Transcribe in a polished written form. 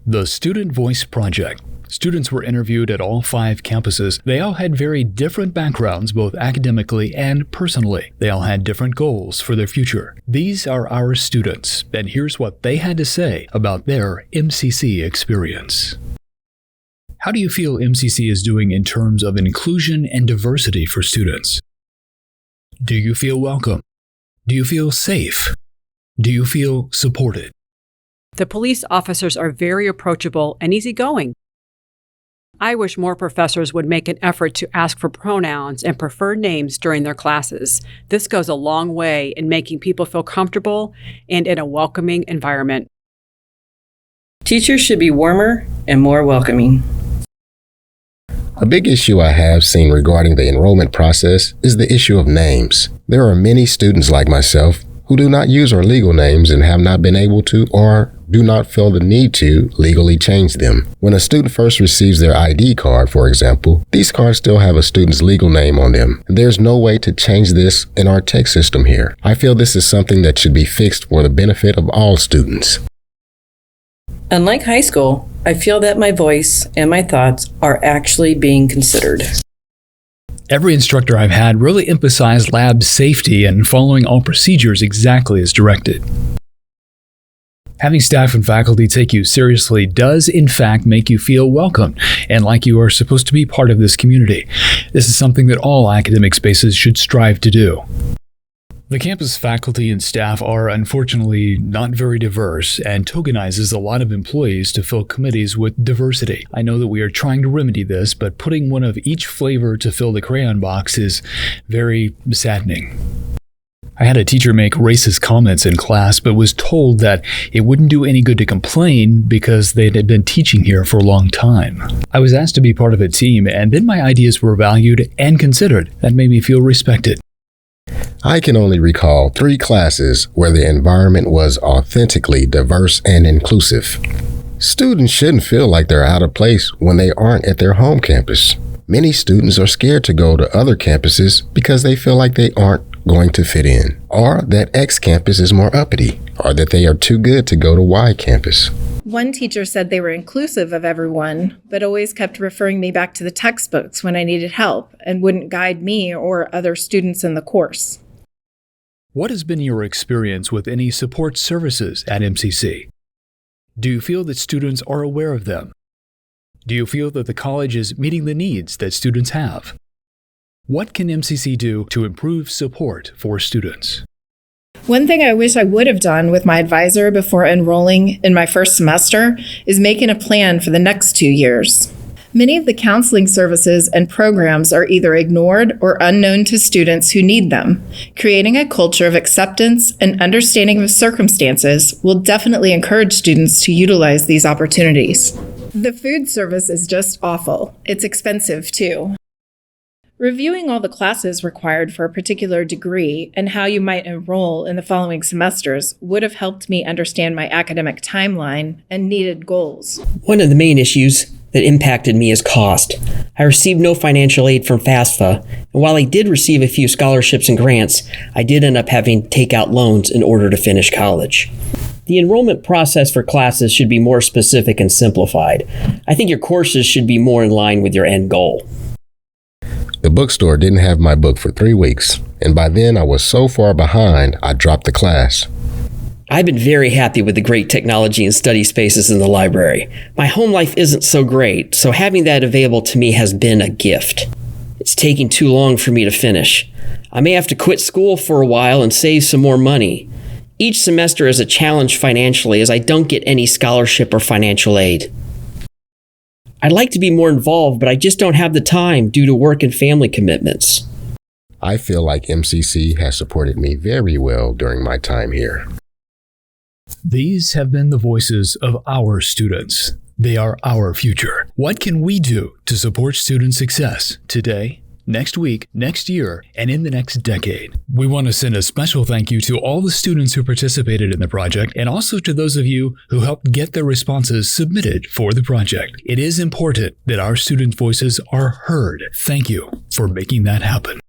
The Student Voice Project. Students were interviewed at all 5 campuses. They all had very different backgrounds, both academically and personally. They all had different goals for their future. These are our students, and here's what they had to say about their MCC experience. How do you feel MCC is doing in terms of inclusion and diversity for students? Do you feel welcome? Do you feel safe? Do you feel supported? The police officers are very approachable and easygoing. I wish more professors would make an effort to ask for pronouns and preferred names during their classes. This goes a long way in making people feel comfortable and in a welcoming environment. Teachers should be warmer and more welcoming. A big issue I have seen regarding the enrollment process is the issue of names. There are many students like myself who do not use our legal names and have not been able to or do not feel the need to legally change them. When a student first receives their ID card, for example, these cards still have a student's legal name on them. There's no way to change this in our tech system here. I feel this is something that should be fixed for the benefit of all students. Unlike high school, I feel that my voice and my thoughts are actually being considered. Every instructor I've had really emphasized lab safety and following all procedures exactly as directed. Having staff and faculty take you seriously does, in fact, make you feel welcome and like you are supposed to be part of this community. This is something that all academic spaces should strive to do. The campus faculty and staff are unfortunately not very diverse and tokenizes a lot of employees to fill committees with diversity. I know that we are trying to remedy this, but putting one of each flavor to fill the crayon box is very saddening. I had a teacher make racist comments in class, but was told that it wouldn't do any good to complain because they had been teaching here for a long time. I was asked to be part of a team, and then my ideas were valued and considered. That made me feel respected. I can only recall 3 classes where the environment was authentically diverse and inclusive. Students shouldn't feel like they're out of place when they aren't at their home campus. Many students are scared to go to other campuses because they feel like they aren't going to fit in, or that X campus is more uppity, or that they are too good to go to Y campus. One teacher said they were inclusive of everyone, but always kept referring me back to the textbooks when I needed help and wouldn't guide me or other students in the course. What has been your experience with any support services at MCC? Do you feel that students are aware of them? Do you feel that the college is meeting the needs that students have? What can MCC do to improve support for students? One thing I wish I would have done with my advisor before enrolling in my first semester is making a plan for the next 2 years. Many of the counseling services and programs are either ignored or unknown to students who need them. Creating a culture of acceptance and understanding of circumstances will definitely encourage students to utilize these opportunities. The food service is just awful. It's expensive too. Reviewing all the classes required for a particular degree and how you might enroll in the following semesters would have helped me understand my academic timeline and needed goals. One of the main issues that impacted me is cost. I received no financial aid from FAFSA, and while I did receive a few scholarships and grants, I did end up having to take out loans in order to finish college. The enrollment process for classes should be more specific and simplified. I think your courses should be more in line with your end goal. The bookstore didn't have my book for 3 weeks, and by then I was so far behind, I dropped the class. I've been very happy with the great technology and study spaces in the library. My home life isn't so great, so having that available to me has been a gift. It's taking too long for me to finish. I may have to quit school for a while and save some more money. Each semester is a challenge financially as I don't get any scholarship or financial aid. I'd like to be more involved, but I just don't have the time due to work and family commitments. I feel like MCC has supported me very well during my time here. These have been the voices of our students. They are our future. What can we do to support student success today, next week, next year, and in the next decade? We want to send a special thank you to all the students who participated in the project and also to those of you who helped get their responses submitted for the project. It is important that our student voices are heard. Thank you for making that happen.